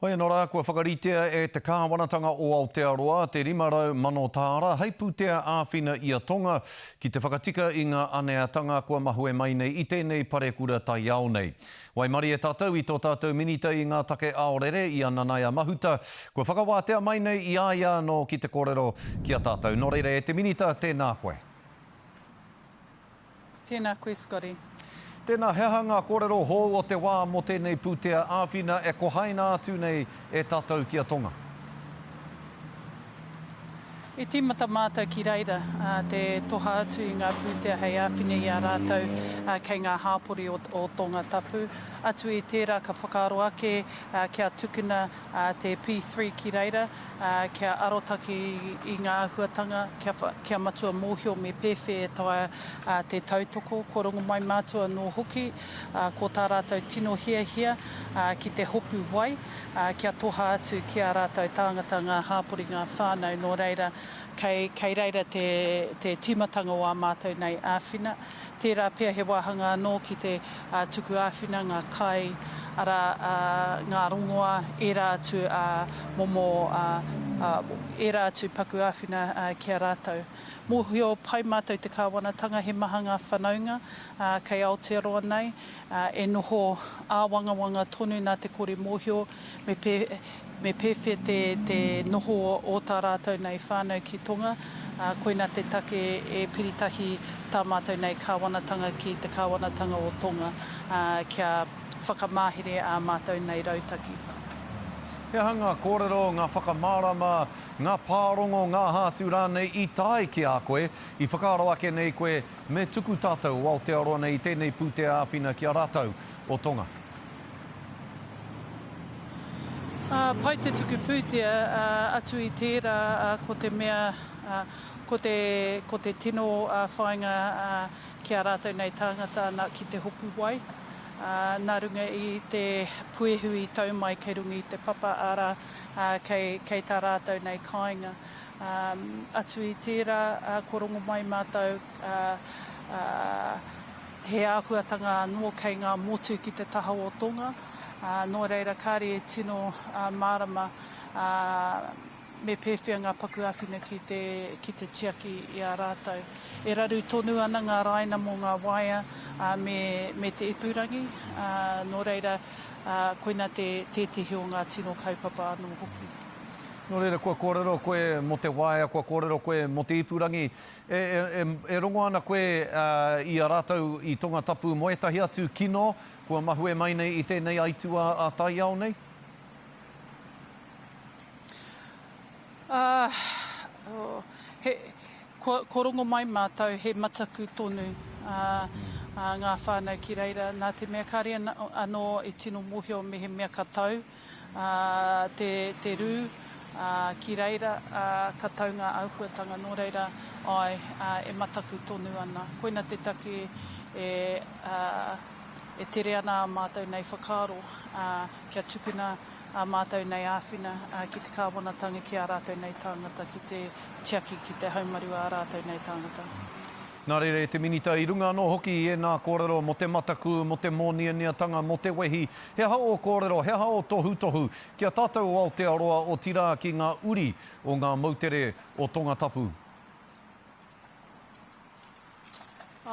Hoi nora, kua whakaritea e te kāwanatanga o Aotearoa, te 500 mano tāra, hei pūtea āwhina i a tonga, ki te whakatika i ngā aneatanga kua mahue mai nei i tēnei parekura tai ao nei. Wai mari e tātou i tō tātou minita i ngā take aorere i a Nanaia Mahuta, kua whakawātea mai nei i aia no ki te kōrero ki a tātou. Nō reira e te minita, tēnā koe. Tēnā koe, Scotty. Tēnā hea ngā kōrero hou o te wā mo tēnei pūtea āwhina e kohaina atu nei e tātou ki a tonga. E tīmata mātou ki reira, te toha atu i ngā pūtea hei āwhina i a rātou kei ngā hāpori o tonga tapu. Atu i tērā ka whakaaro ake kia tukuna te P3 ki reira, kia arotaki i ngā ahuatanga, kia matua mōhio me pewhi e taua te tautoko, ko rongo mai mātua no hoki, ko tā rātou tino hia ki te hopu wai, kia toha atu ki a rātou tāngata ngā hāpori ngā whānau no reira, kei reira te timatanga o a mātou nei āwhina. Tērā pia he wāhanga anō ki te tuku āwhina, ngā kai, ara ngā rongoa, era atu momo, era atu paku āwhina ki a rātou. Mōhio pai mātou te kāwanatanga he maha ngā whanaunga kei Aotearoa nei, e noho āwangawanga tonu nā te kore mōhio, me pewhi te noho o tā rātou nei whānau ki tonga, koina te take e piritahi tā mātou nei kāwanatanga ki te kāwanatanga o tonga, kia whakamāhere a mātou nei rautaki. Hea ngā kōrero, ngā whakamārama, ngā pārongo, ngā hātu rānei i tāi ki a koe, i whakaaro ake nei koe me tuku tātou o Aotearoa nei tēnei pūtea āwhina ki a rātou o tonga. Pai te tuku pūtea atu i tērā ko te mea, ko te tino whainga ki a rātou nei tāngata ki te hopu wai. Nā runga i te puehu i tau mai kei runga i te papa ara kei tā rātou nei kāinga. Atu i tērā ko rongo mai mātou he āhuatanga anō kei ngā motu ki te taha o tonga. Nō reira kāre e tino mārama me pewhia ngā paku āwhina ki te tiaki i a rātou. E raru tonu ana ngā raina mō ngā waia me te ipurangi. Nō reira koina te tehi o ngā tino kaupapa anō hoki. Nō reira, kua kōrero koe mo te waia, kua kōrero koe mo te ipurangi. E rongo ana koe i a rātou i tonga tapu mo etahi atu kino, kua mahue mai nei i tēnei aitua a tai ao nei? Ko rongo mai mātou he mataku tonu ngā whānau ki reira. Nā te mea kāre anō i tino mōhio me he mea katau, te rū ki reira, katau ngā auhuatanga nō reira, e mataku tonu ana. Koina te take e tere ana a mātou nei whakaaro, kia tukuna a mātou nei āwhina, ki te kāwanatanga ki a rātou nei tāngata, ki te tiaki ki te haumaru a rātou nei tāngata. Nā reira e te minita i runga anō hoki i nā kōrero mo te mataku, mo te mōnianiatanga, mo te wehi. He hao o kōrero, he hao o tohu. Kia tātou o Aotearoa o tira ki ngā uri o ngā mautere o tonga tapu.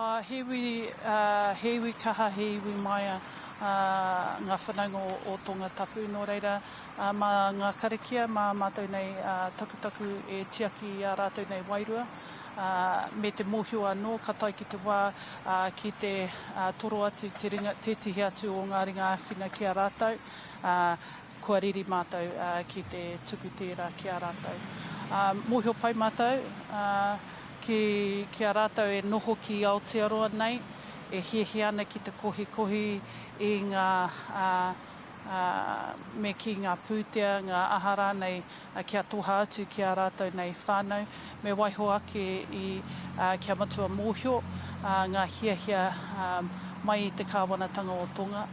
Hewi kaha, hewi maia ngā whanaunga o tonga tapu. Nō reira, mā ngā karakia, mā mātou nei takutaku e tiaki a rātou nei wairua. Me te mōhio anō, katai ki te wā, ki te toro atu, te tihi atu o ngā ringa āwhina ki a rātou. Kua riri mātou ki te tuku tērā ki a rātou. Mōhio pai mātou, ki a rātou e noho ki Aotearoa nei, e hiehi ana ki te kohi i ngā me ki ngā pūtea, ngā ahara nei kia toha atu ki a rātou nei whānau, me waiho ake i kia matua mōhio, ngā hia mai i te kāwanatanga o tonga,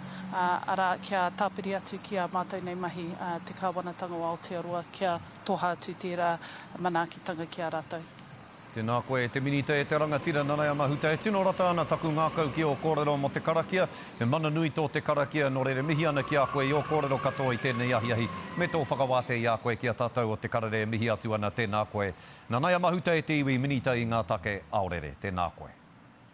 ara kia tāpiri atu ki a mātou nei mahi te kāwanatanga o Aotearoa, kia toha atu tērā manaakitanga ki a rātou. Tēnā koe te minita e te rangatira Nanaia Mahuta. E tino rata ana taku ngākau ki o kōrero mo te karakia. E mana nui tō te karakia no rere mihi ana ki a koe i o kōrero katoa i tēnei ahi me tō whakawāte i a koe ki a tātou o te karare mihi atu ana tēnā koe. Nanaia Mahuta e te iwi minita i ngā take aorere. Tēnā koe.